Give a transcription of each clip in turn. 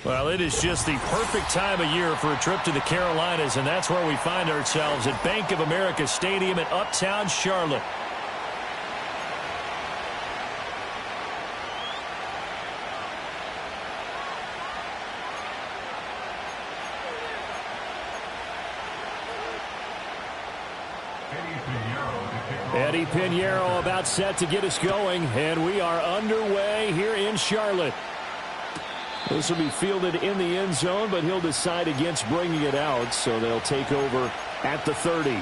Well, it is just the perfect time of year for a trip to the Carolinas, and that's where we find ourselves at Bank of America Stadium in Uptown Charlotte. Eddie Pinheiro about set to get us going, and we are underway here in Charlotte. This will be fielded in the end zone, but he'll decide against bringing it out, so they'll take over at the 30.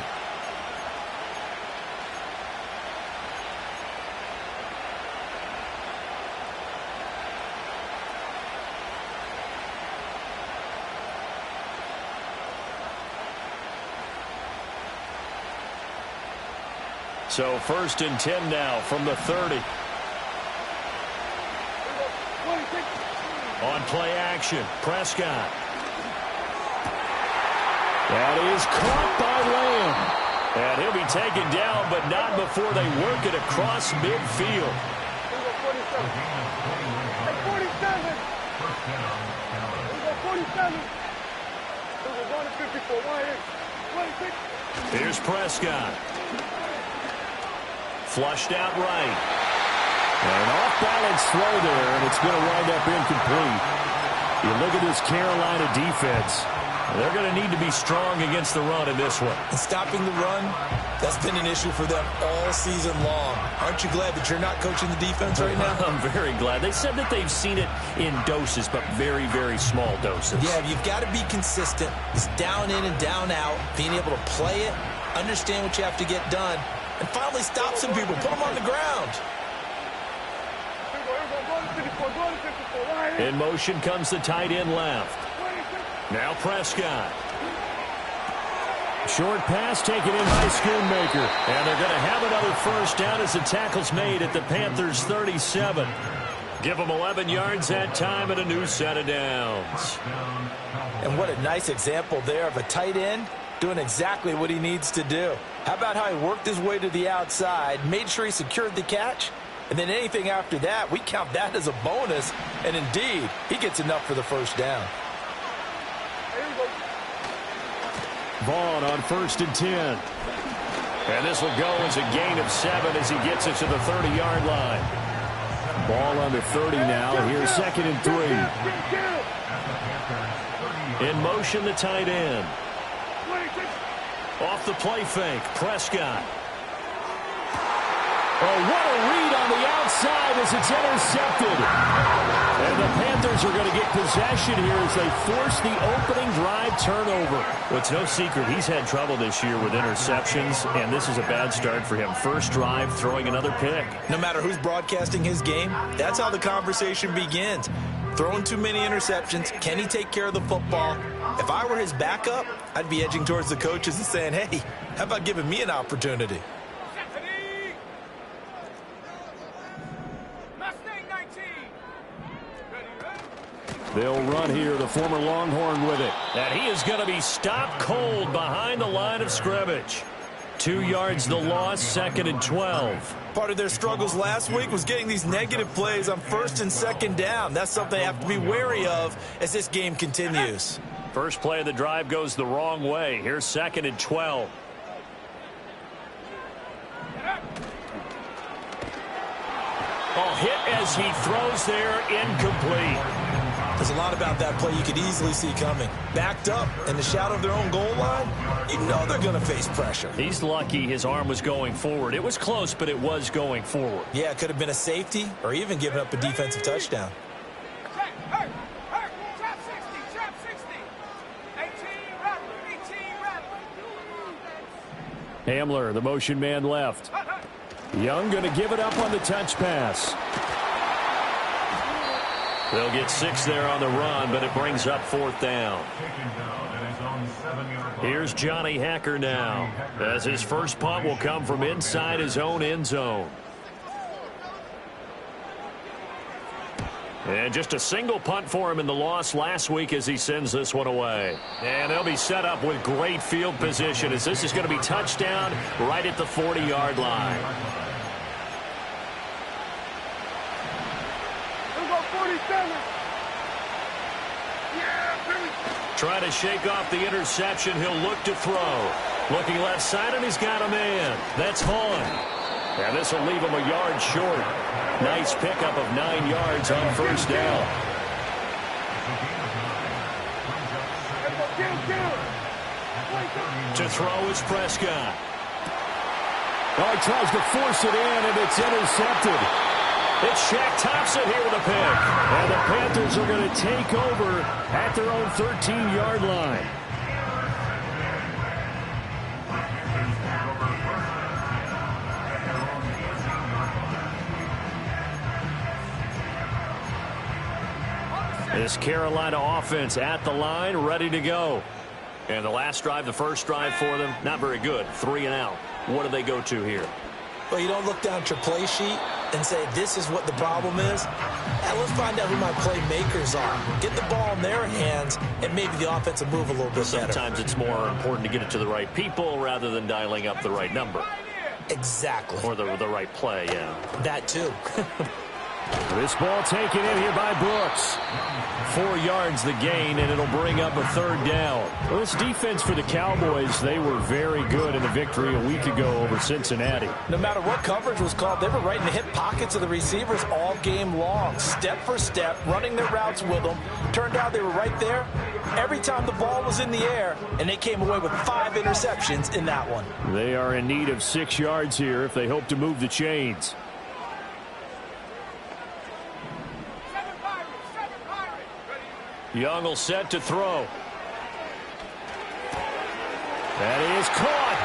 So 1st and 10 now from the 30. On play action, Prescott. That is caught by Lamb. And he'll be taken down, but not before they work it across midfield. Here's Prescott. Flushed out right. An off-balance throw there, and it's going to wind up incomplete. You look at this Carolina defense. They're going to need to be strong against the run in this one. And stopping the run, that's been an issue for them all season long. Aren't you glad that you're not coaching the defense right now? I'm very glad. They said that they've seen it in doses, but very, very small doses. Yeah, you've got to be consistent. It's down in and down out, being able to play it, understand what you have to get done, and finally stop some people, put them on the ground. In motion comes the tight end left. Now Prescott. Short pass taken in by Schoonmaker. And they're going to have another first down as the tackle's made at the Panthers' 37. Give them 11 yards that time and a new set of downs. And what a nice example there of a tight end doing exactly what he needs to do. How about how he worked his way to the outside, made sure he secured the catch, and then anything after that, we count that as a bonus. And indeed, he gets enough for the first down. Vaughn on 1st and 10. And this will go as a gain of 7 as he gets it to the 30-yard line. Ball on the 30 now. Here's 2nd and 3. In motion, the tight end. Off the play fake, Prescott. Oh, what a read on the outside as it's intercepted. And the Panthers are going to get possession here as they force the opening drive turnover. Well, it's no secret he's had trouble this year with interceptions, and this is a bad start for him. First drive, throwing another pick. No matter who's broadcasting his game, that's how the conversation begins. Throwing too many interceptions, can he take care of the football? If I were his backup, I'd be edging towards the coaches and saying, hey, how about giving me an opportunity? They'll run here, the former Longhorn with it. And he is going to be stopped cold behind the line of scrimmage. 2 yards the loss, 2nd and 12. Part of their struggles last week was getting these negative plays on 1st and 2nd down. That's something they have to be wary of as this game continues. First play of the drive goes the wrong way. Here's 2nd and 12. Oh, hit as he throws there, incomplete. There's a lot about that play you could easily see coming. Backed up in the shadow of their own goal line, you know they're going to face pressure. He's lucky his arm was going forward. It was close, but it was going forward. Yeah, it could have been a safety or even given up a defensive touchdown. Hamler, the motion man left. Young going to give it up on the touch pass. They'll get 6 there on the run, but it brings up 4th down. Here's Johnny Hacker now, as his first punt will come from inside his own end zone. And just a single punt for him in the loss last week as he sends this one away. And they'll be set up with great field position as this is going to be touchdown right at the 40-yard line. Trying to shake off the interception. He'll look to throw. Looking left side, and he's got a man. That's Vaughn. And this will leave him a yard short. Nice pickup of 9 yards on first down. To throw is Prescott. Oh, he tries to force it in, and it's intercepted. It's Shaq Thompson here with a pick. And the Panthers are going to take over at their own 13-yard line. This Carolina offense at the line, ready to go. And the last drive, the first drive for them, not very good. 3 and out. What do they go to here? Well, you don't look down at your play sheet and say, this is what the problem is. Yeah, let's find out who my playmakers are. Get the ball in their hands, and maybe the offense will move a little bit better. Sometimes it's more important to get it to the right people rather than dialing up the right number. Exactly. Or the right play, yeah. That too. This ball taken in here by Brooks. 4 yards the gain, and it'll bring up a third down. Well, this defense for the Cowboys, they were very good in the victory a week ago over Cincinnati. No matter what coverage was called, they were right in the hip pockets of the receivers all game long. Step for step, running their routes with them. Turned out they were right there every time the ball was in the air, and they came away with 5 interceptions in that one. They are in need of 6 yards here if they hope to move the chains. Young will set to throw. That is caught.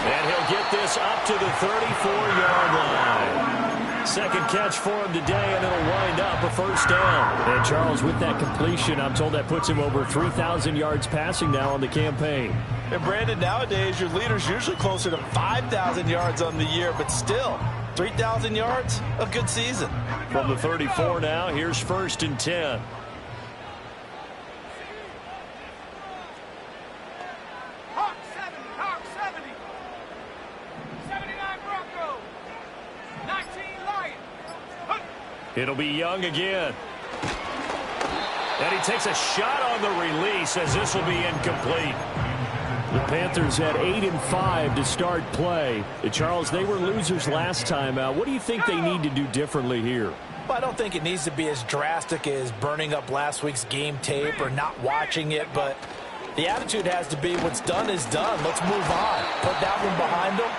And he'll get this up to the 34-yard line. Second catch for him today, and it'll wind up a first down. And Charles, with that completion, I'm told that puts him over 3,000 yards passing now on the campaign. And Brandon, nowadays your leader's usually closer to 5,000 yards on the year, but still, 3,000 yards, a good season. From the 34 now, here's first and 10. It'll be Young again. And he takes a shot on the release as this will be incomplete. The Panthers had 8 and 5 to start play. Charles, they were losers last time out. What do you think they need to do differently here? Well, I don't think it needs to be as drastic as burning up last week's game tape or not watching it, but the attitude has to be what's done is done. Let's move on. Put that one behind them,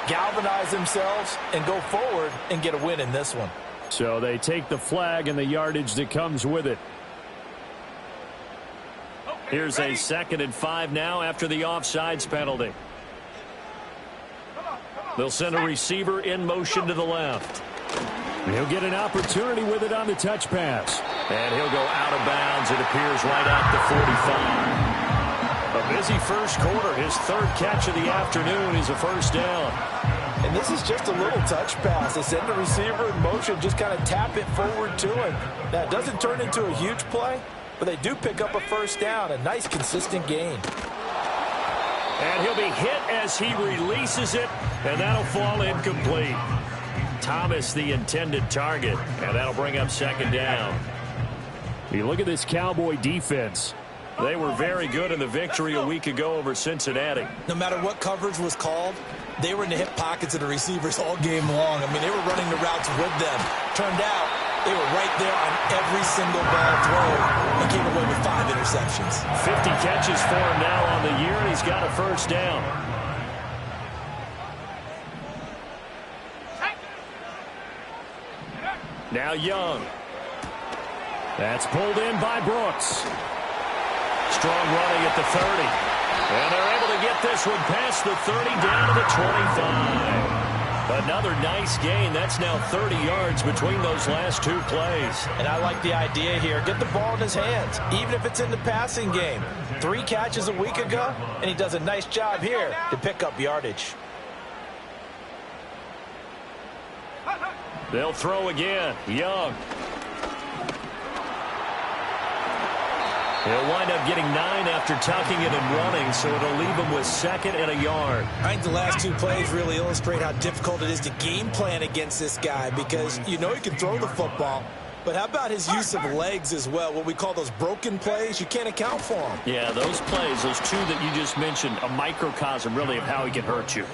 galvanize themselves, and go forward and get a win in this one. So they take the flag and the yardage that comes with it. Here's a 2nd and 5 now after the offsides penalty. They'll send a receiver in motion to the left. He'll get an opportunity with it on the touch pass. And he'll go out of bounds, it appears, right at the 45. A busy first quarter. His 3rd catch of the afternoon is a first down. And this is just a little touch pass. They send the receiver in motion, just kind of tap it forward to him. Now, it doesn't turn into a huge play, but they do pick up a first down, a nice, consistent gain. And he'll be hit as he releases it, and that'll fall incomplete. Thomas, the intended target, and that'll bring up 2nd down. You look at this Cowboy defense. They were very good in the victory a week ago over Cincinnati. No matter what coverage was called, they were in the hip pockets of the receivers all game long. I mean, they were running the routes with them. Turned out they were right there on every single ball throw and came away with 5 interceptions. 50 catches for him now on the year, and he's got a first down. Now Young. That's pulled in by Brooks. Strong running at the 30. And they're able to get this one past the 30 down to the 25. Another nice gain. That's now 30 yards between those last 2 plays. And I like the idea here. Get the ball in his hands, even if it's in the passing game. 3 catches a week ago, and he does a nice job here to pick up yardage. They'll throw again. Young. He'll wind up getting 9 after tucking it and running, so it'll leave him with 2nd and a yard. I think the last 2 plays really illustrate how difficult it is to game plan against this guy because you know he can throw the football, But how about his use of legs as well, what we call those broken plays? You can't account for them. Yeah, those plays, those two that you just mentioned, a microcosm really of how he can hurt you.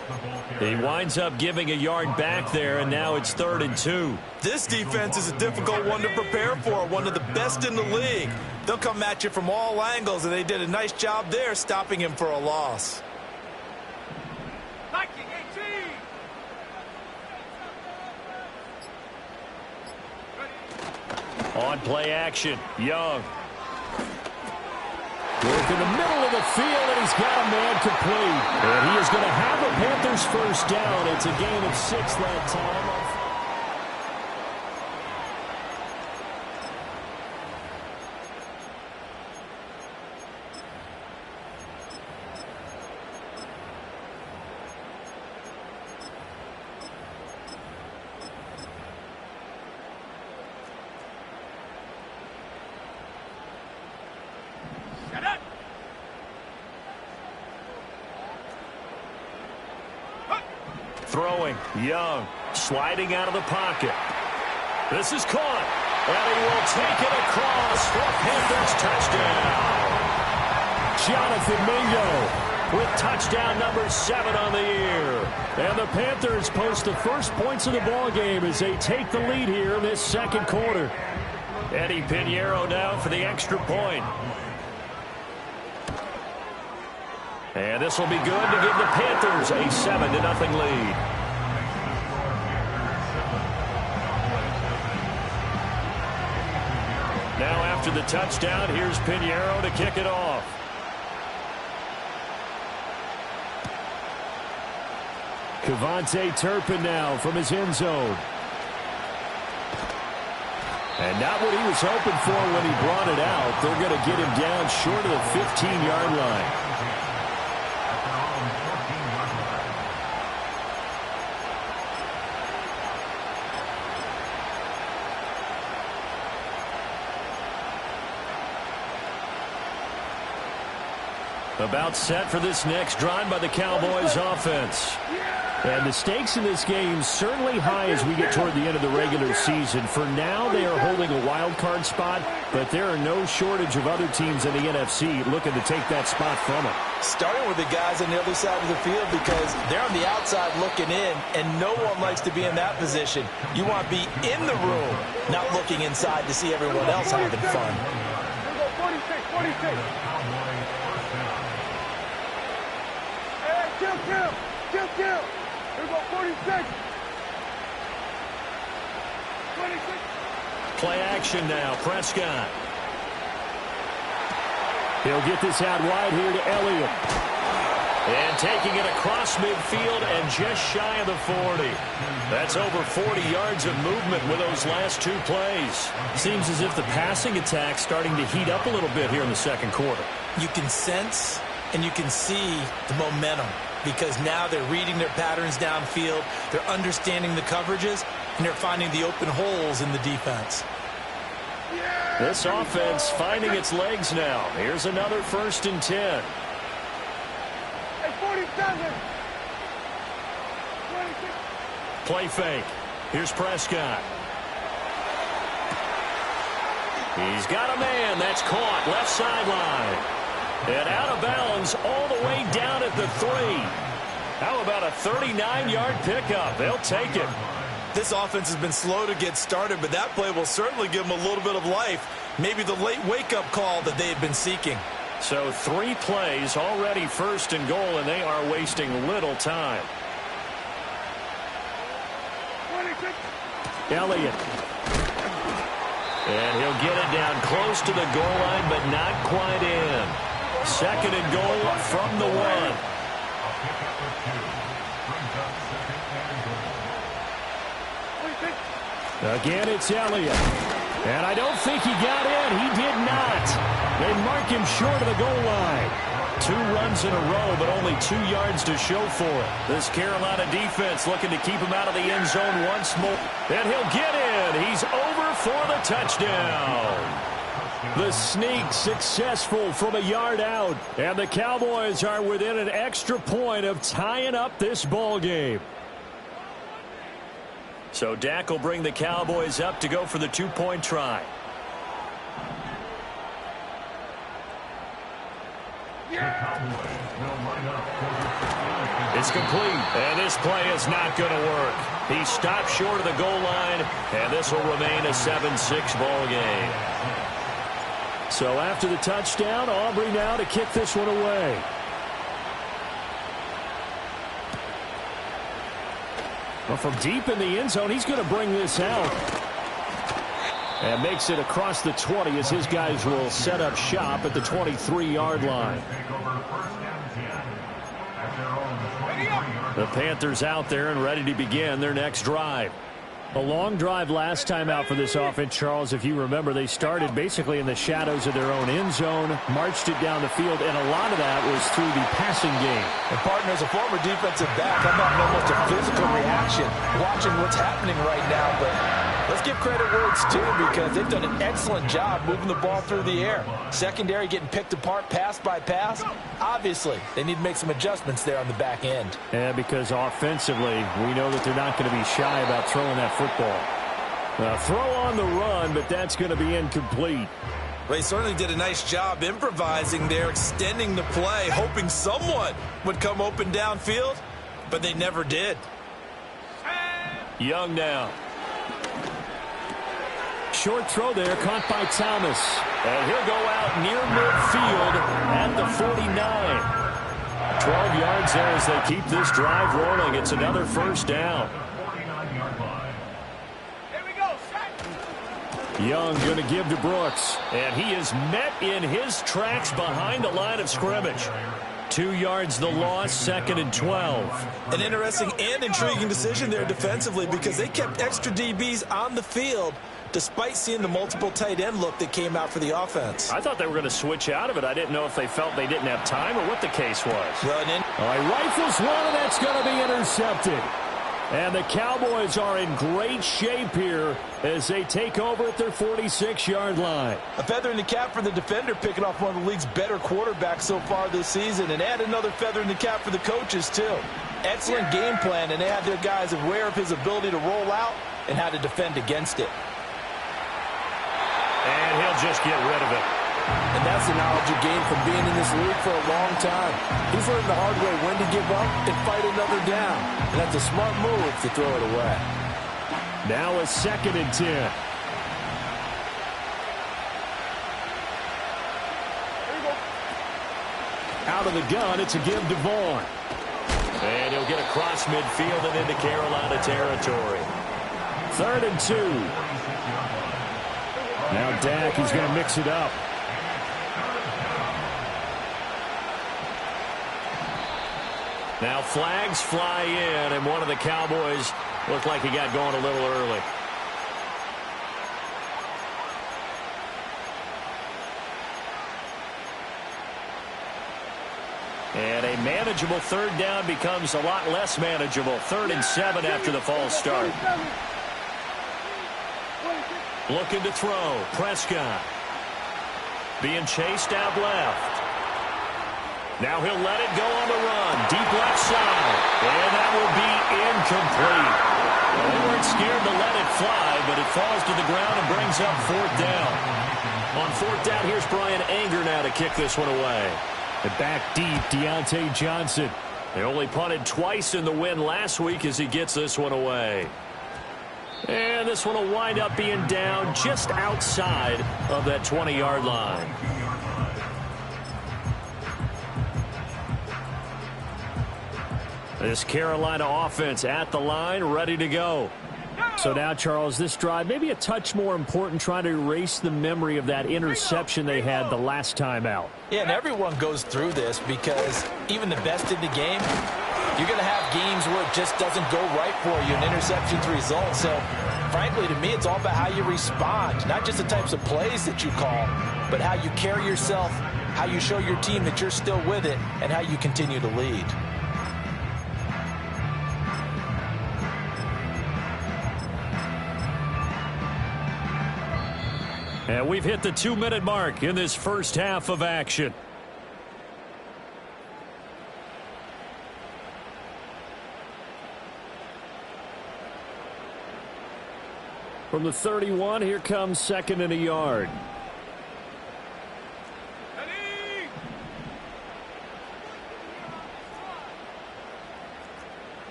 He winds up giving a yard back there, and now it's 3rd and 2. This defense is a difficult one to prepare for, one of the best in the league. They'll come at you from all angles, and they did a nice job there stopping him for a loss. On play action, Young. Work in the middle of the field, and he's got a man complete. And he is going to have the Panthers first down. It's a gain of 6 that time. Throwing, Young, sliding out of the pocket. This is caught, and he will take it across for Panthers touchdown. Jonathan Mingo with touchdown number 7 on the year. And the Panthers post the first points of the ball game as they take the lead here in this second quarter. Eddie Pinheiro now for the extra point. And this will be good to give the Panthers a 7-0 lead. Now after the touchdown, here's Pinheiro to kick it off. KaVontae Turpin now from his end zone. And not what he was hoping for when he brought it out. They're going to get him down short of the 15-yard line. About set for this next drive by the Cowboys offense. And the stakes in this game certainly high as we get toward the end of the regular season. For now, they are holding a wild card spot, but there are no shortage of other teams in the NFC looking to take that spot from them. Starting with the guys on the other side of the field because they're on the outside looking in, and no one likes to be in that position. You want to be in the room, not looking inside to see everyone else having fun. 46. Kill. Here we go, 46. 26. Play action now, Prescott. He'll get this out wide here to Elliott. And taking it across midfield and just shy of the 40. That's over 40 yards of movement with those last 2 plays. Seems as if the passing attack's starting to heat up a little bit here in the second quarter. You can sense and you can see the momentum because now they're reading their patterns downfield, they're understanding the coverages, and they're finding the open holes in the defense. This offense finding its legs now. Here's another 1st and 10. 47. 26. Play fake. Here's Prescott. He's got a man. That's caught. Left sideline. And out of bounds all the way down at the 3. How about a 39-yard pickup? They'll take it. This offense has been slow to get started, but that play will certainly give them a little bit of life. Maybe the late wake-up call that they had been seeking. So 3 plays, already 1st and goal, and they are wasting little time. 26. Elliott. And he'll get it down close to the goal line, but not quite in. 2nd and goal from the 1. Again, it's Elliott. And I don't think he got in. He did not. They mark him short of the goal line. 2 runs in a row, but only 2 yards to show for it. This Carolina defense looking to keep him out of the end zone once more. And he'll get in. He's over for the touchdown. The sneak successful from a yard out. And the Cowboys are within an extra point of tying up this ball game. So Dak will bring the Cowboys up to go for the two-point try. It's complete, and this play is not going to work. He stopped short of the goal line, and this will remain a 7-6 ball game. So after the touchdown, Aubrey now to kick this one away. Well, from deep in the end zone, he's going to bring this out. And makes it across the 20 as his guys will set up shop at the 23-yard line. The Panthers out there and ready to begin their next drive. A long drive last time out for this offense, Charles. If you remember, they started basically in the shadows of their own end zone, marched it down the field, and a lot of that was through the passing game. And partner, as a former defensive back, I'm having almost a physical reaction watching what's happening right now, but let's give credit where it's due because they've done an excellent job moving the ball through the air. Secondary getting picked apart pass by pass. Obviously, they need to make some adjustments there on the back end. Yeah, because offensively, we know that they're not going to be shy about throwing that football. Throw on the run, but that's going to be incomplete. Well, he certainly did a nice job improvising there, extending the play, hoping someone would come open downfield, but they never did. Young now. Short throw there, caught by Thomas. And he'll go out near midfield at the 49. 12 yards there as they keep this drive rolling. It's another first down. Young going to give to Brooks. And he is met in his tracks behind the line of scrimmage. 2 yards the loss, 2nd and 12. An interesting and intriguing decision there defensively because they kept extra DBs on the field despite seeing the multiple tight end look that came out for the offense. I thought they were going to switch out of it. I didn't know if they felt they didn't have time or what the case was. All right, rifles one, and that's going to be intercepted. And the Cowboys are in great shape here as they take over at their 46-yard line. A feather in the cap for the defender, picking off one of the league's better quarterbacks so far this season, and add another feather in the cap for the coaches, too. Excellent game plan, and they have their guys aware of his ability to roll out and how to defend against it. And he'll just get rid of it. And that's the knowledge you gain from being in this league for a long time. He's learned the hard way when to give up and fight another down. And that's a smart move to throw it away. Now a 2nd and 10. Out of the gun, it's a give to Vaughn. And he'll get across midfield and into Carolina territory. 3rd and 2. Now Dak is going to mix it up. Now flags fly in, and one of the Cowboys looked like he got going a little early. And a manageable 3rd down becomes a lot less manageable. 3rd and 7 after the false start. Looking to throw. Prescott. Being chased out left. Now he'll let it go on the run. Deep left side. And that will be incomplete. Well, they weren't scared to let it fly, but it falls to the ground and brings up 4th down. On 4th down, here's Brian Anger now to kick this one away. And back deep, Deontay Johnson. They only punted twice in the win last week as he gets this one away. And this one will wind up being down just outside of that 20-yard line. This Carolina offense at the line, ready to go. So now, Charles, this drive maybe a touch more important, trying to erase the memory of that interception they had the last time out. Yeah, and everyone goes through this because even the best in the game, you're going to have games where it just doesn't go right for you, and interceptions result. So, frankly, to me, it's all about how you respond, not just the types of plays that you call, but how you carry yourself, how you show your team that you're still with it, and how you continue to lead. And we've hit the 2-minute mark in this first half of action. From the 31, here comes 2nd and a yard.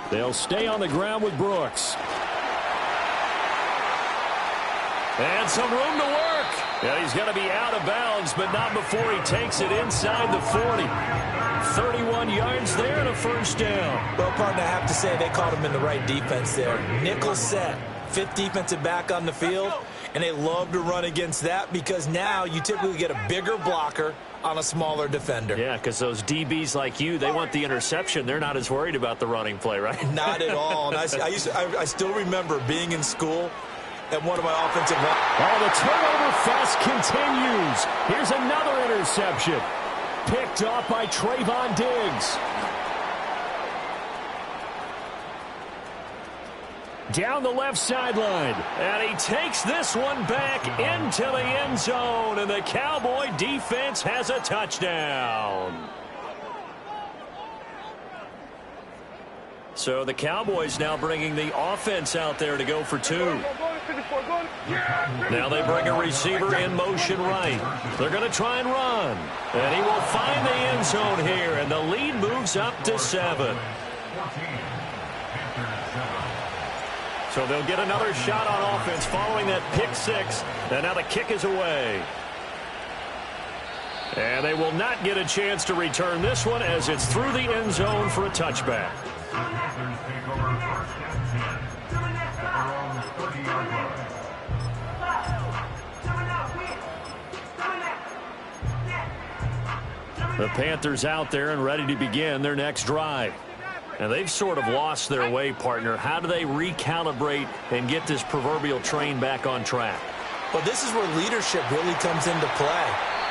They'll stay on the ground with Brooks. And some room to work. Yeah, he's going to be out of bounds, but not before he takes it inside the 40. 31 yards there and a first down. Well, partner, I have to say they caught him in the right defense there. Nickel set, 5th defensive back on the field, and they love to run against that because now you typically get a bigger blocker on a smaller defender. Yeah, because those DBs like you, they want the interception. They're not as worried about the running play, right? Not at all. And I still remember being in school at one of my offensive line. Oh, the turnover fest continues. Here's another interception. Picked off by Trayvon Diggs. Down the left sideline. And he takes this one back into the end zone. And the Cowboy defense has a touchdown. So the Cowboys now bringing the offense out there to go for 2. Now they bring a receiver in motion right. They're going to try and run. And he will find the end zone here. And the lead moves up to 7. So they'll get another shot on offense following that pick 6. And now the kick is away. And they will not get a chance to return this one as it's through the end zone for a touchback. The Panthers out there and ready to begin their next drive. And they've sort of lost their way, partner. How do they recalibrate and get this proverbial train back on track? Well, this is where leadership really comes into play.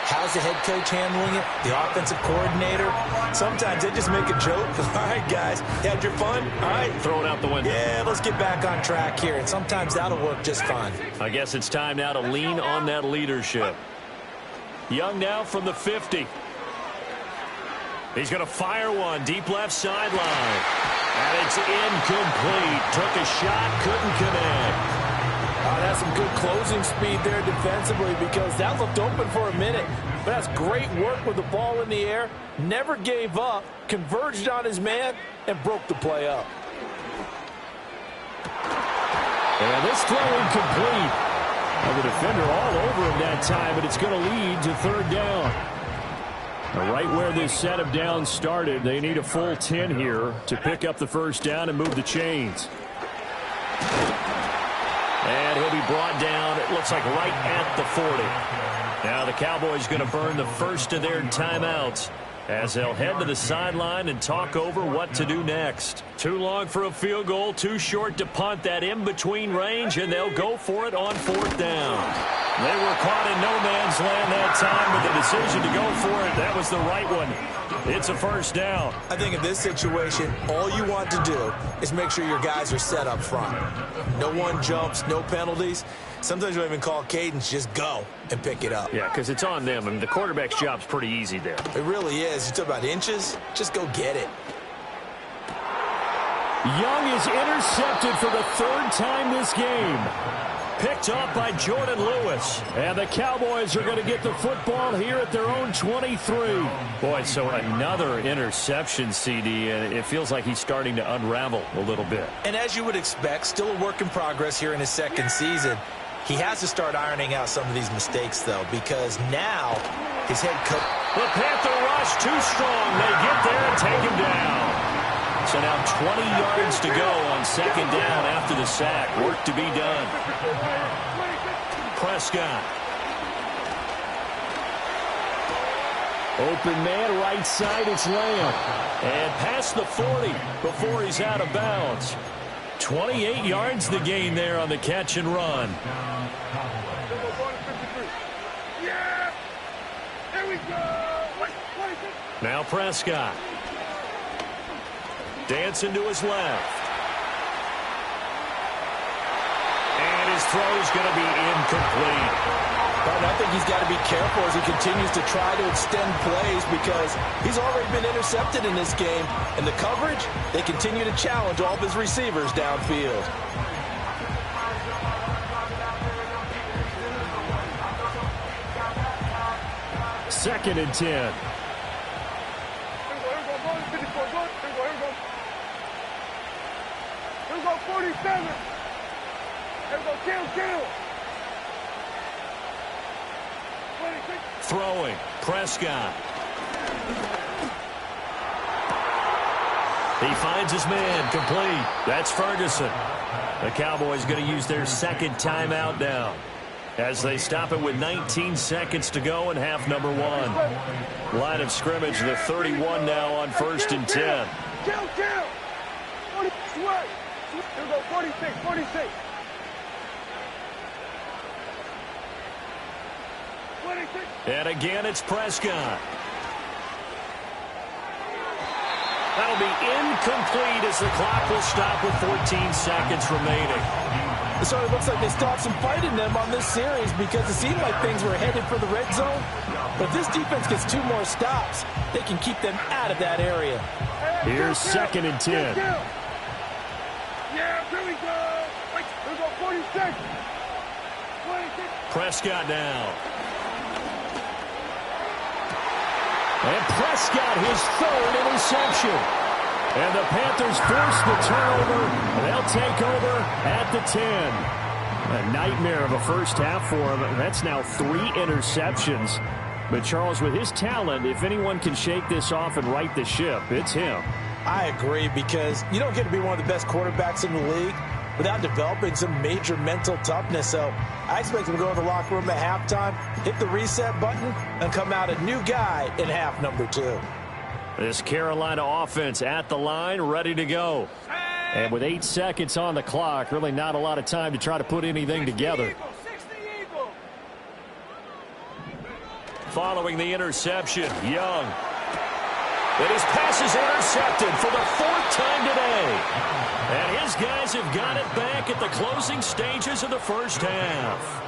How's the head coach handling it? The offensive coordinator? Sometimes they just make a joke. All right, guys, you had your fun? All right. Throw it out the window. Yeah, let's get back on track here. And sometimes that'll work just fine. I guess it's time now to lean on that leadership. Young now from the 50. He's going to fire one deep left sideline. And it's incomplete. Took a shot, couldn't connect. That's some good closing speed there defensively because that looked open for a minute. But that's great work with the ball in the air. Never gave up, converged on his man, and broke the play up. And this throw incomplete. And the defender all over him that time, but it's going to lead to 3rd down. Right where this set of downs started, they need a full 10 here to pick up the first down and move the chains. And he'll be brought down, it looks like right at the 40. Now the Cowboys going to burn the first of their timeouts as they'll head to the sideline and talk over what to do next. Too long for a field goal, too short to punt that in-between range, and they'll go for it on 4th down. They were caught in no man's land that time, but the decision to go for it, that was the right one. It's a first down. I think in this situation, all you want to do is make sure your guys are set up front. No one jumps, no penalties. Sometimes you don't even call cadence, just go and pick it up. Yeah, because it's on them. I mean, the quarterback's job's pretty easy there. It really is. You talk about inches, just go get it. Young is intercepted for the 3rd time this game. Picked off by Jordan Lewis. And the Cowboys are going to get the football here at their own 23. Boy, so another interception, CD, and it feels like he's starting to unravel a little bit. And as you would expect, still a work in progress here in his 2nd season. He has to start ironing out some of these mistakes, though, because now his head coach... The Panther rush too strong. They get there and take him down. So now 20 yards to go on 2nd down after the sack. Work to be done. Prescott. Open man, right side, it's Lamb. And past the 40 before he's out of bounds. 28 yards the gain there on the catch and run. Yeah! Here we go! Now Prescott. Dancing to his left. And his throw is going to be incomplete. But I think he's got to be careful as he continues to try to extend plays because he's already been intercepted in this game. And the coverage, they continue to challenge all of his receivers downfield. Second and 10. Here we go, 47. Here we go, kill. 26. Throwing, Prescott. He finds his man, complete. That's Ferguson. The Cowboys going to use their second timeout now as they stop it with 19 seconds to go in half number one. Line of scrimmage, the 31 now on 1st and 10. Kill. 46. Here we go, 46. 26. And again, it's Prescott. That'll be incomplete as the clock will stop with 14 seconds remaining. It sort of looks like they still have some fight in them on this series because it seemed like things were headed for the red zone. But if this defense gets 2 more stops, they can keep them out of that area. Here's second and 10. Yeah, here we go. Here we go, 46. 26. Prescott now. And Prescott, his third interception. And the Panthers force the turnover. They'll take over at the 10. A nightmare of a first half for him. That's now 3 interceptions. But Charles, with his talent, if anyone can shake this off and right the ship, it's him. I agree because you don't get to be one of the best quarterbacks in the league without developing some major mental toughness. So I expect him to go in the locker room at halftime, hit the reset button, and come out a new guy in half number 2. This Carolina offense at the line, ready to go. And with 8 seconds on the clock, really not a lot of time to try to put anything together. Following the interception, Young. And his pass is intercepted for the 4th time today. And his guys have got it back at the closing stages of the first half.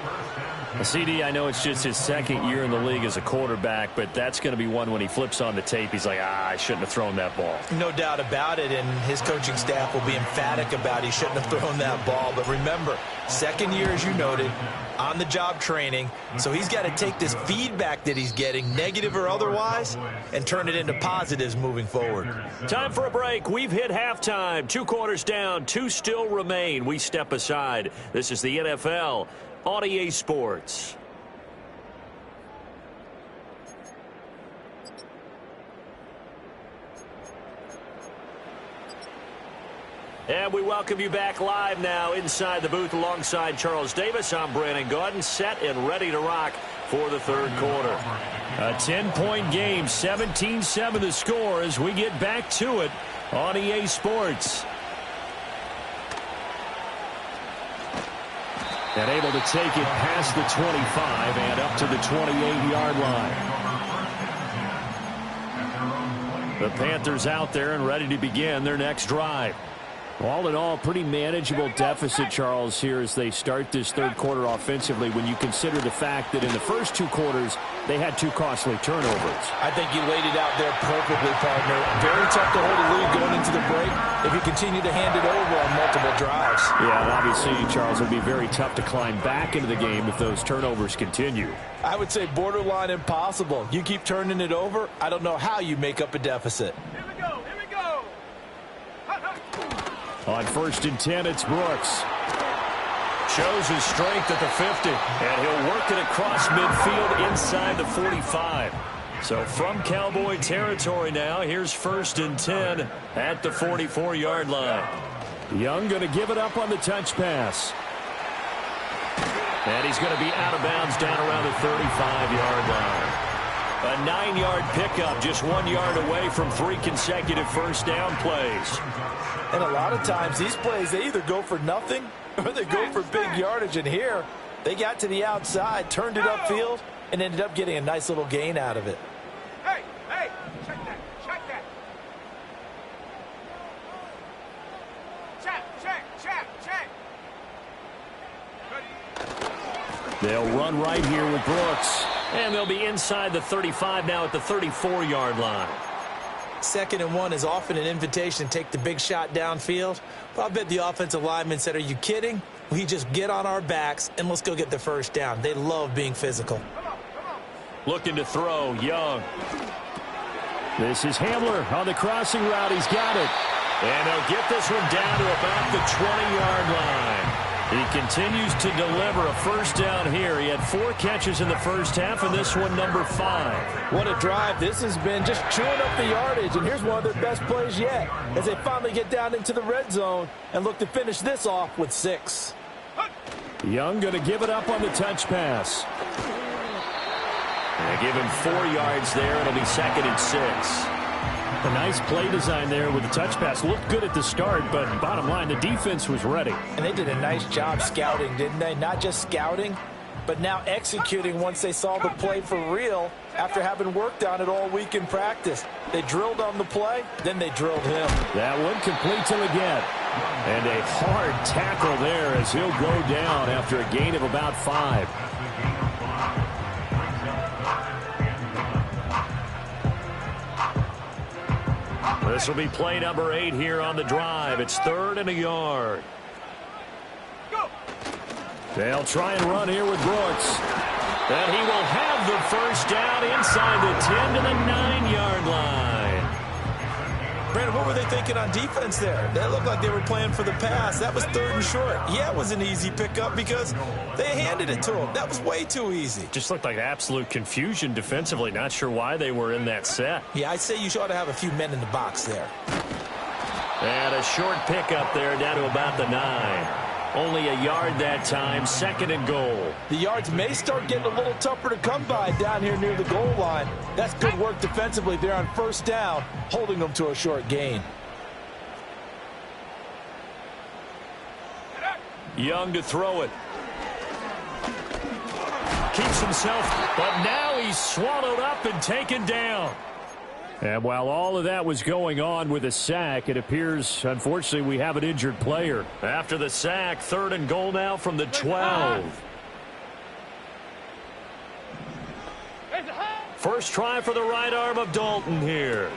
CD, I know it's just his 2nd year in the league as a quarterback, but that's going to be one when he flips on the tape. He's like, I shouldn't have thrown that ball. No doubt about it, and his coaching staff will be emphatic about he shouldn't have thrown that ball. But remember, 2nd year, as you noted, on-the-job training, so he's got to take this feedback that he's getting, negative or otherwise, and turn it into positives moving forward. Time for a break. We've hit halftime. 2 quarters down, 2 still remain. We step aside. This is the NFL on EA Sports. And we welcome you back live now inside the booth alongside Charles Davis. I'm Brandon Gaudin, set and ready to rock for the 3rd quarter. A 10-point game, 17-7 the score as we get back to it on EA Sports. And able to take it past the 25 and up to the 28-yard line. The Panthers out there and ready to begin their next drive. All in all, pretty manageable deficit, Charles, here as they start this 3rd quarter offensively when you consider the fact that in the first 2 quarters, they had 2 costly turnovers. I think you laid it out there perfectly, partner. Very tough to hold a lead going into the break if you continue to hand it over on multiple drives. Yeah, and obviously, Charles, it would be very tough to climb back into the game if those turnovers continue. I would say borderline impossible. You keep turning it over, I don't know how you make up a deficit. Here we go. On 1st and 10, it's Brooks. Shows his strength at the 50. And he'll work it across midfield inside the 45. So from Cowboy territory now, here's 1st and 10 at the 44-yard line. Young going to give it up on the touch pass. And he's going to be out of bounds down around the 35-yard line. A 9-yard pickup, just 1 yard away from 3 consecutive first down plays. And a lot of times these plays, they either go for nothing or they go for big yardage. And here, they got to the outside, turned it upfield, and ended up getting a nice little gain out of it. Hey, check that. Check. Ready They'll run right here with Brooks. And they'll be inside the 35 now at the 34-yard line. 2nd and 1 is often an invitation to take the big shot downfield. But I bet the offensive lineman said, are you kidding? We just get on our backs and let's go get the first down. They love being physical. Looking to throw, Young. This is Hamler on the crossing route. He's got it. And they'll get this one down to about the 20-yard line. He continues to deliver a first down here. He had 4 catches in the first half, and this one number 5. What a drive. This has been just chewing up the yardage, and here's one of their best plays yet as they finally get down into the red zone and look to finish this off with 6. Young going to give it up on the touch pass. They give him 4 yards there. It'll be 2nd and 6. A nice play design there with the touch pass. Looked good at the start, but bottom line, the defense was ready. And they did a nice job scouting, didn't they? Not just scouting, but now executing once they saw the play for real after having worked on it all week in practice. They drilled on the play, then they drilled him. That one complete to Leggett. And a hard tackle there as he'll go down after a gain of about 5. This will be play number 8 here on the drive. It's 3rd and a yard. They'll try and run here with Brooks. And he will have the first down inside the 10 to the 9-yard line. Brandon, what were they thinking on defense there? That looked like they were playing for the pass. That was 3rd and short. Yeah, it was an easy pickup because they handed it to him. That was way too easy. Just looked like absolute confusion defensively. Not sure why they were in that set. Yeah, I'd say you ought to have a few men in the box there. And a short pickup there down to about the 9. Only a yard that time, 2nd and goal. The yards may start getting a little tougher to come by down here near the goal line. That's good work defensively there on first down, holding them to a short gain. Young to throw it. Keeps himself, but now he's swallowed up and taken down. And while all of that was going on with a sack, it appears, unfortunately, we have an injured player. After the sack, 3rd and goal now from the 12. First try for the right arm of Dalton here.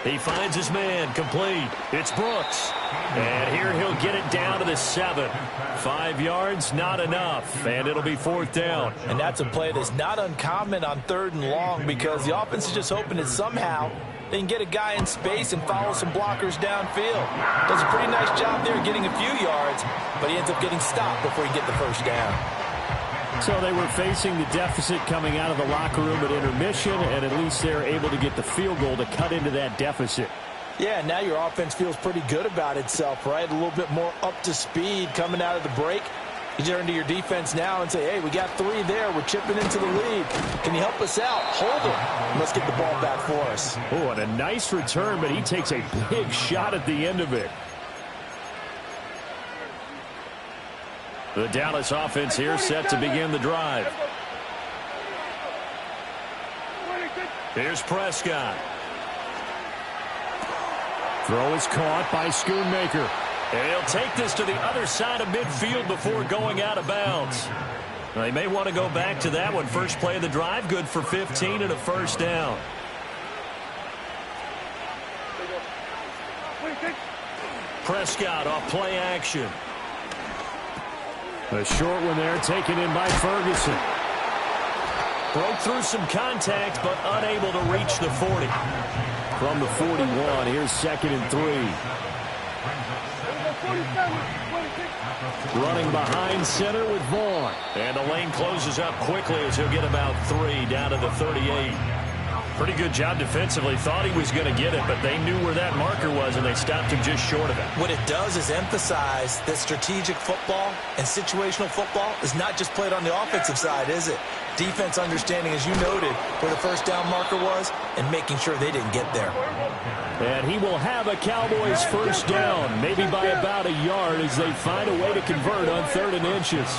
He finds his man, complete. It's Brooks. And here he'll get it down to the 7. 5 yards, not enough. And it'll be 4th down. And that's a play that's not uncommon on 3rd and long because the offense is just hoping that somehow they can get a guy in space and follow some blockers downfield. Does a pretty nice job there getting a few yards, but he ends up getting stopped before he get the first down. So they were facing the deficit coming out of the locker room at intermission, and at least they're able to get the field goal to cut into that deficit. Yeah, now your offense feels pretty good about itself, right? A little bit more up to speed coming out of the break. You turn to your defense now and say, hey, we got 3 there. We're chipping into the lead. Can you help us out? Hold them. Let's get the ball back for us. Oh, and a nice return, but he takes a big shot at the end of it. The Dallas offense here set to begin the drive. Here's Prescott. Throw is caught by Schoonmaker. And he'll take this to the other side of midfield before going out of bounds. Now, they may want to go back to that one. First play of the drive, good for 15 and a first down. Prescott off play action. A short one there taken in by Ferguson. Broke through some contact, but unable to reach the 40. From the 41, here's 2nd and 3. Running behind center with Vaughn. And the lane closes up quickly as he'll get about 3 down to the 38. Pretty good job defensively. Thought he was going to get it, but they knew where that marker was, and they stopped him just short of it. What it does is emphasize that strategic football and situational football is not just played on the offensive side, is it? Defense understanding, as you noted, where the first down marker was and making sure they didn't get there. And he will have a Cowboys first down, maybe by about a yard as they find a way to convert on 3rd and inches.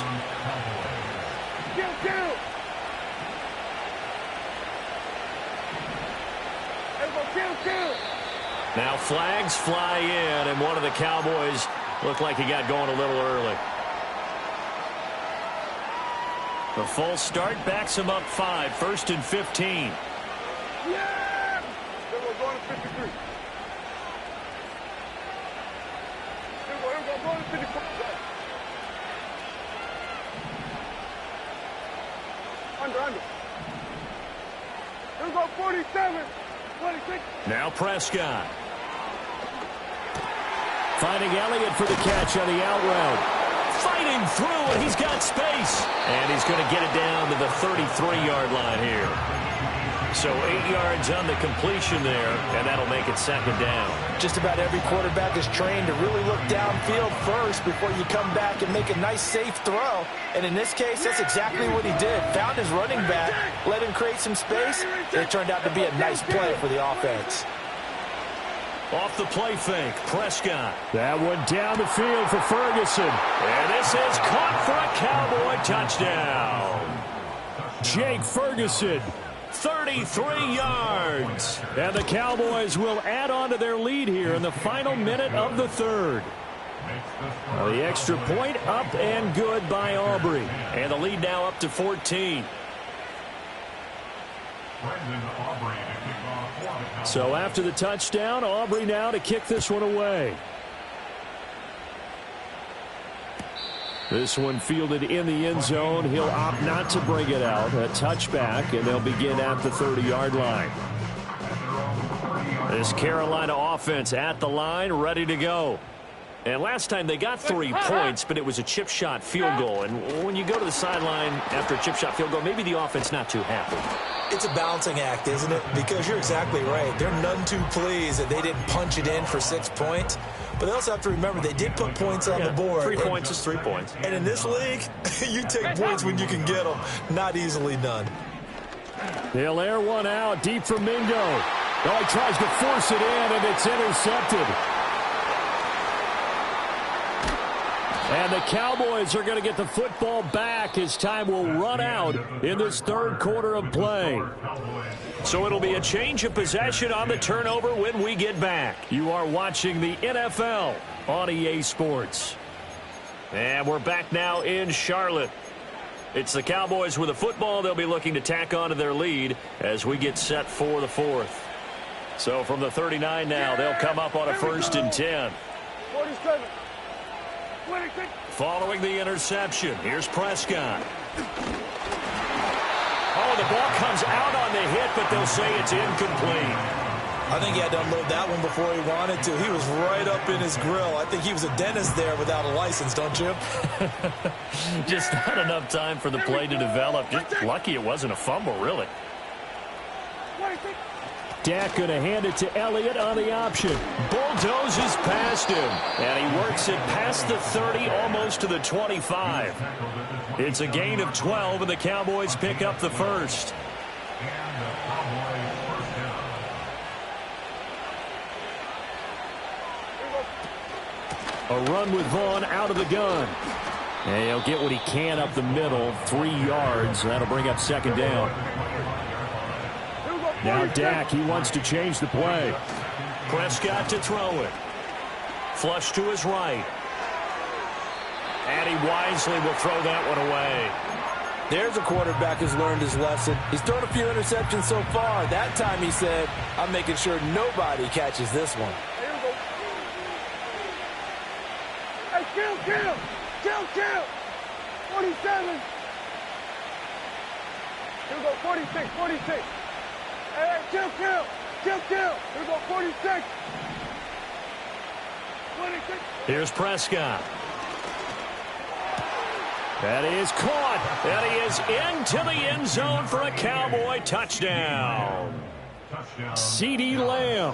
Now flags fly in, and one of the Cowboys looked like he got going a little early. The full start backs him up 5, 1st and 15. Yeah! Here we go, going to 53. Here we go, going to 54. Under. Here we go, 47, 26. Now Prescott. Finding Elliott for the catch on the out route. Fighting through, and he's got space. And he's going to get it down to the 33-yard line here. So 8 yards on the completion there, and that'll make it 2nd down. Just about every quarterback is trained to really look downfield first before you come back and make a nice, safe throw. And in this case, that's exactly what he did. Found his running back, let him create some space, and it turned out to be a nice play for the offense. Off the play fake, Prescott. That one down the field for Ferguson. And this is caught for a Cowboy touchdown. Jake Ferguson, 33 yards. And the Cowboys will add on to their lead here in the final minute of the 3rd. The extra point up and good by Aubrey. And the lead now up to 14. So after the touchdown, Aubrey now to kick this one away. This one fielded in the end zone. He'll opt not to bring it out. A touchback, and they'll begin at the 30-yard line. This Carolina offense at the line, ready to go. And last time they got 3 points, but it was a chip shot field goal. And when you go to the sideline after a chip shot field goal, maybe the offense not too happy. It's a balancing act, isn't it? Because you're exactly right. They're none too pleased that they didn't punch it in for 6 points. But they also have to remember they did put points on the board. 3 points is 3 points. And in this league, you take points when you can get them. Not easily done. They'll air one out deep from Mingo. Oh, he tries to force it in, and it's intercepted. And the Cowboys are going to get the football back as time will run out in this 3rd quarter of play. So it'll be a change of possession on the turnover when we get back. You are watching the NFL on EA Sports. And we're back now in Charlotte. It's the Cowboys with the football. They'll be looking to tack on to their lead as we get set for the 4th. So from the 39 now, they'll come up on a 1st and 10. 47. 26. Following the interception, here's Prescott. Oh, the ball comes out on the hit, but they'll say it's incomplete. I think he had to unload that one before he wanted to. He was right up in his grill. I think he was a dentist there without a license, don't you? Just not enough time for the play to develop. Just lucky it wasn't a fumble, really. 26. Dak going to hand it to Elliott on the option. Bulldozes past him. And he works it past the 30, almost to the 25. It's a gain of 12, and the Cowboys pick up the 1st. A run with Vaughn out of the gun. And he'll get what he can up the middle, 3 yards. That'll bring up 2nd down. Now Dak, he wants to change the play. Prescott to throw it. Flush to his right. And he wisely will throw that one away. There's a quarterback who's learned his lesson. He's thrown a few interceptions so far. That time he said, I'm making sure nobody catches this one. Here we go. Hey, kill. 47. Here we go, 46. Hey, kill. Here we go, 46. 26. Here's Prescott. That is caught. And he is into the end zone for a Cowboy touchdown. CeeDee Lamb,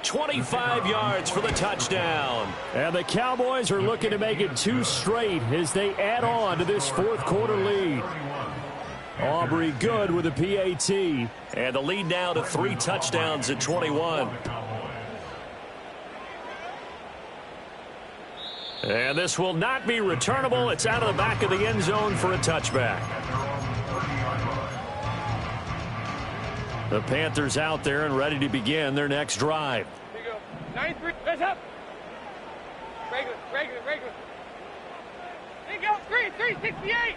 25 yards for the touchdown. And the Cowboys are looking to make it 2 straight as they add on to this 4th quarter lead. Aubrey good with a PAT. And the lead now to 3 touchdowns at 21. And this will not be returnable. It's out of the back of the end zone for a touchback. The Panthers out there and ready to begin their next drive. Here you go. 93. Let's up. Regular. Here you go. 368.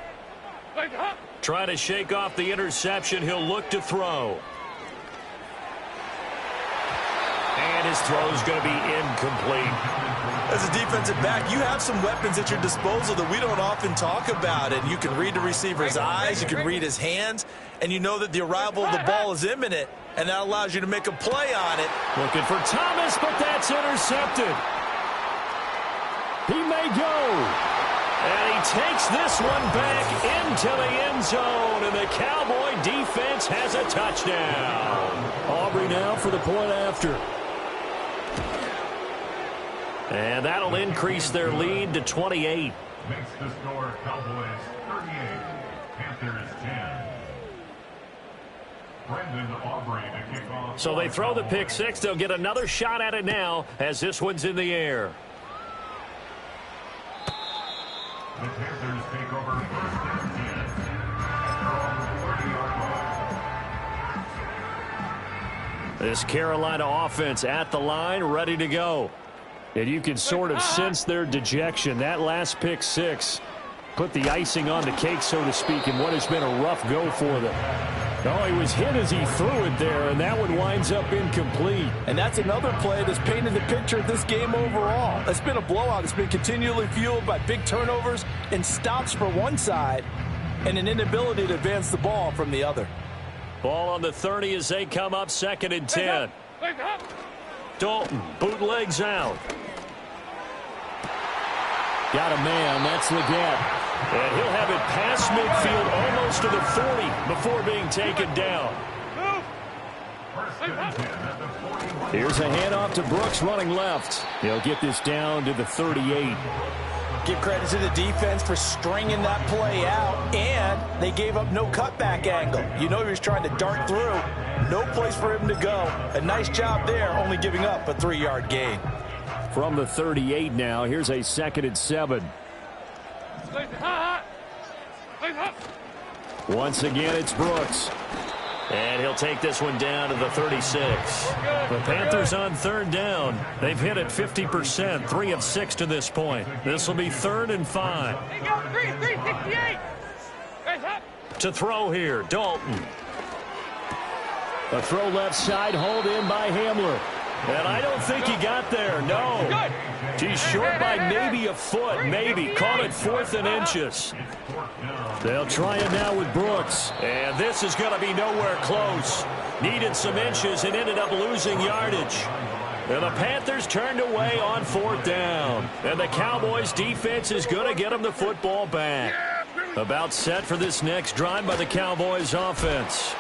Trying to shake off the interception. He'll look to throw. And his throw is going to be incomplete. As a defensive back, you have some weapons at your disposal that we don't often talk about. And you can read the receiver's eyes, you can read his hands, and you know that the arrival of the ball is imminent, and that allows you to make a play on it. Looking for Thomas, but that's intercepted. He may go. And he takes this one back into the end zone, and the Cowboy defense has a touchdown. Aubrey now for the point after. And that'll increase their lead to 28. Makes the score Cowboys 38, Panthers 10. Brendan Aubrey to kick off. So they throw the pick six. They'll get another shot at it now as this one's in the air. The Panthers take over first and 10. From the 30-yard line. This Carolina offense at the line, ready to go. And you can sort of sense their dejection. That last pick six put the icing on the cake, so to speak, in what has been a rough go for them. Oh, he was hit as he threw it there, and that one winds up incomplete. And that's another play that's painted the picture of this game overall. It's been a blowout. It's been continually fueled by big turnovers and stops for one side and an inability to advance the ball from the other. Ball on the 30 as they come up 2nd and 10. Dalton bootlegs out. Got a man. That's the gap. And he'll have it past midfield almost to the 40 before being taken down. Here's a handoff to Brooks running left. He'll get this down to the 38. Give credit to the defense for stringing that play out, and they gave up no cutback angle. You know he was trying to dart through. No place for him to go. A nice job there, only giving up a 3-yard gain. From the 38 now, here's a 2nd and 7. Once again, it's Brooks. And he'll take this one down to the 36. The Panthers on 3rd down. They've hit it 50%, 3 of 6 to this point. This will be 3rd and 5. To throw here, Dalton. A throw left side, hauled in by Hamler. And I don't think he got there, no. He's short by maybe a foot, maybe. Call it 4th and inches. They'll try it now with Brooks. And this is going to be nowhere close. Needed some inches and ended up losing yardage. And the Panthers turned away on 4th down. And the Cowboys defense is going to get them the football back. About set for this next drive by the Cowboys offense.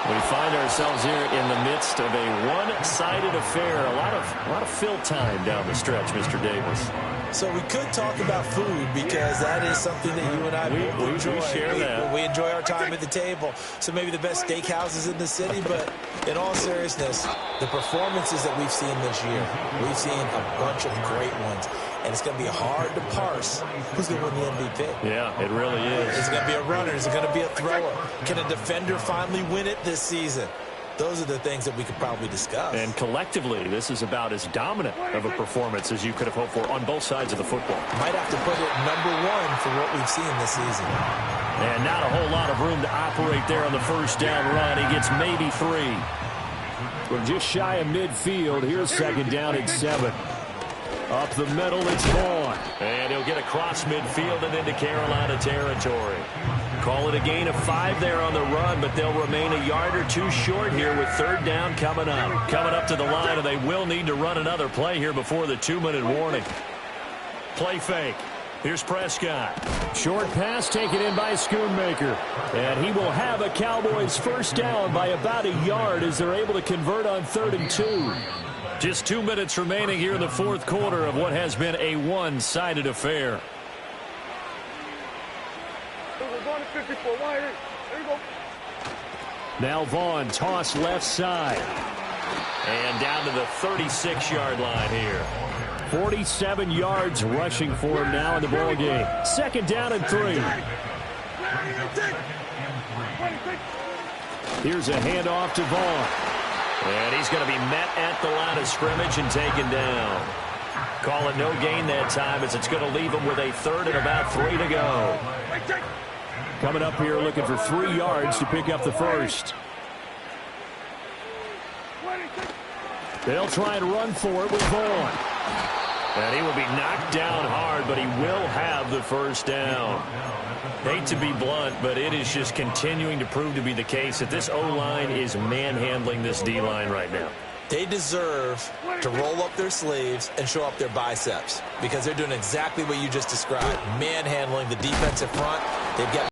We find ourselves here in the midst of a one-sided affair. A lot of fill time down the stretch, Mr. Davis. So we could talk about food because that is something that you and I enjoy. We share that. We enjoy our time at the table. So maybe the best steakhouses in the city, but in all seriousness, the performances that we've seen this year, we've seen a bunch of great ones. And it's going to be hard to parse who's going to win the MVP. Yeah, it really is. Is it going to be a runner? Is it going to be a thrower? Can a defender finally win it this season? Those are the things that we could probably discuss. And collectively, this is about as dominant of a performance as you could have hoped for on both sides of the football. Might have to put it #1 for what we've seen this season. And not a whole lot of room to operate there on the first down run. He gets maybe 3. We're just shy of midfield. Here's 2nd down and 7. Up the middle, it's Vaughn. And he'll get across midfield and into Carolina territory. Call it a gain of 5 there on the run, but they'll remain a yard or 2 short here with 3rd down coming up. Coming up to the line, and they will need to run another play here before the 2-minute warning. Play fake. Here's Prescott. Short pass taken in by Schoonmaker. And he will have a Cowboys first down by about a yard as they're able to convert on 3rd and 2. Just 2 minutes remaining here in the 4th quarter of what has been a one-sided affair. Now Vaughn, toss left side. And down to the 36-yard line here. 47 yards rushing for him now in the ball game. 2nd down and 3. Here's a handoff to Vaughn. And he's going to be met at the line of scrimmage and taken down. Call it no gain that time as it's going to leave him with a 3rd and about 3 to go. Coming up here looking for 3 yards to pick up the first. They'll try and run for it with Vaughn. And he will be knocked down hard, but he will have the first down. Hate to be blunt, but it is just continuing to prove to be the case that this O-line is manhandling this D-line right now. They deserve to roll up their sleeves and show up their biceps because they're doing exactly what you just described, manhandling the defensive front. They've got